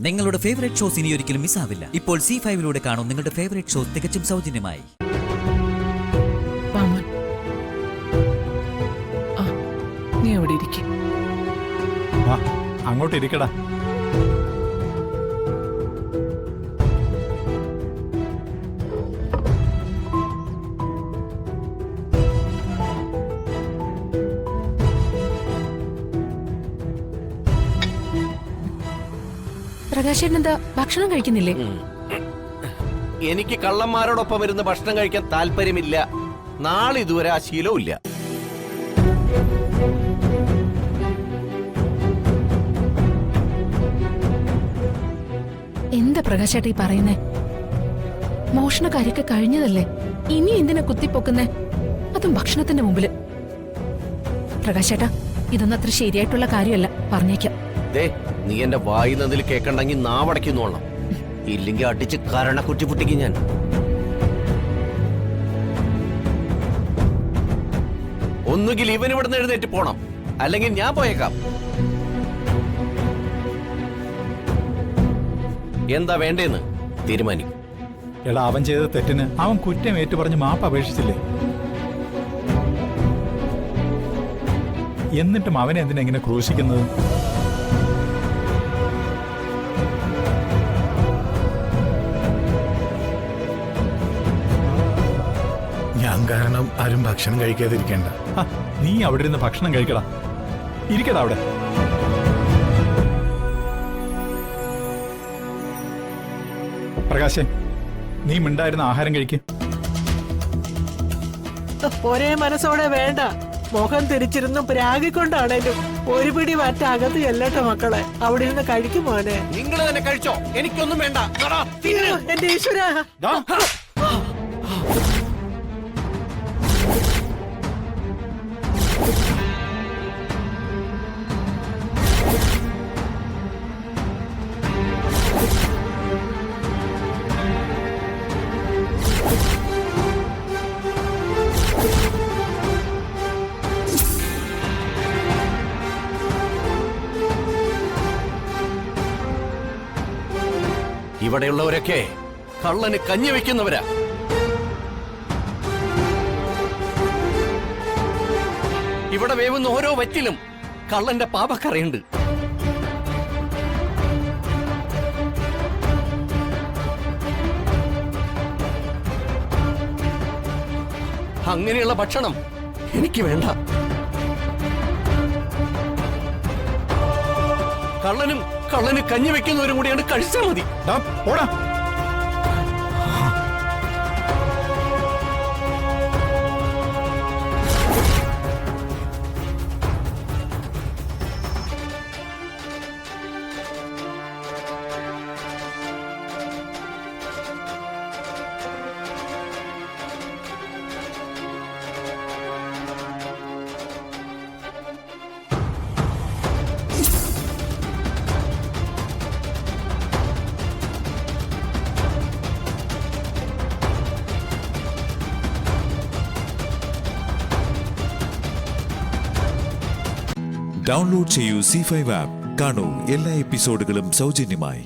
നിങ്ങളുടെ favourite shows ഇനി ഒരിക്കലും മിസ്സാവില്ല. ഇപ്പോൾ C5 കാണും നിങ്ങളുടെ ഫേവറേറ്റ് ഷോസ് തികച്ചും സൗജന്യമായി. നീ എവിടെ ഇരിക്കും? അങ്ങോട്ട് ഇരിക്കടാ. പ്രകാശേട്ടൻ എന്താ ഭക്ഷണം കഴിക്കുന്നില്ലേ? എനിക്ക് കള്ളന്മാരോടൊപ്പം ഇരുന്ന് ഭക്ഷണം കഴിക്കാൻ താല്പര്യമില്ല. നാളെ ഇതുവരെ ആ ശീലവും ഇല്ല. എന്താ പ്രകാശേട്ട ഈ പറയുന്നേ? മോഷണക്കാരൊക്കെ കഴിഞ്ഞതല്ലേ, ഇനി എന്തിനാ കുത്തിപ്പൊക്കുന്നേ? അതും ഭക്ഷണത്തിന്റെ മുമ്പില്. പ്രകാശേട്ടാ, ഇതൊന്നും അത്ര ശരിയായിട്ടുള്ള കാര്യമല്ല, പറഞ്ഞേക്കാം. നീ എന്റെ വായുന്നതിൽ കേക്കണ്ടെങ്കിൽ നാവടയ്ക്കുന്നോളാം, ഇല്ലെങ്കിൽ അടിച്ച് കരണ കുറ്റിപ്പൊട്ടിക്കും ഞാൻ. ഒന്നുകിൽ ഇവൻ ഇവിടുന്ന് എഴുന്നേറ്റ് പോണം, അല്ലെങ്കിൽ ഞാൻ പോയേക്കാം. എന്താ വേണ്ടേന്ന് തീരുമാനിക്കും. എടാ, അവൻ ചെയ്ത തെറ്റിന് അവൻ കുറ്റം ഏറ്റുപറഞ്ഞ് മാപ്പ് അപേക്ഷിച്ചില്ലേ? എന്നിട്ടും അവനെ എന്തിനാ ഇങ്ങനെ ക്രൂശിക്കുന്നത്? ഞാൻ കാരണം ആരും ഭക്ഷണം കഴിക്കാതിരിക്കേണ്ട. നീ അവിടെ ഇരുന്ന് ഭക്ഷണം കഴിക്കടാ. ഇരിക്കടാ അവിടെ. പ്രകാശേ, നീ മിണ്ടായിരുന്ന ആഹാരം കഴിക്ക്. ഒരേ മനസ്സോടെ വേണ്ട, മുഖം തിരിച്ചിരുന്നും പ്രാഗിക്കൊണ്ടാണേലും ഒരു പിടി മറ്റ അകത്ത് ചെല്ലട്ടെ മക്കളെ. അവിടെ ഇരുന്ന് കഴിക്കും മോനെ. നിങ്ങൾ തന്നെ കഴിച്ചോ, എനിക്കൊന്നും വേണ്ട. എന്റെ ഈശ്വര, ഇവിടെയുള്ളവരൊക്കെ കള്ളന് കഞ്ഞി വെക്കുന്നവരാ. ഇവിടെ വേവുന്ന ഓരോ വറ്റിലും കള്ളന്റെ പാപക്കറയുണ്ട്. അങ്ങനെയുള്ള ഭക്ഷണം എനിക്ക് വേണ്ട. കള്ളന് കഞ്ഞി വെക്കുന്നവരും കൂടിയാണ് കഴിച്ചാൽ മതി. പോടാ. ഡൗൺലോഡ് ചെയ്യൂ C5 ആപ്പ്. കാണൂ എല്ലാ എപ്പിസോഡുകളും സൗജന്യമായി.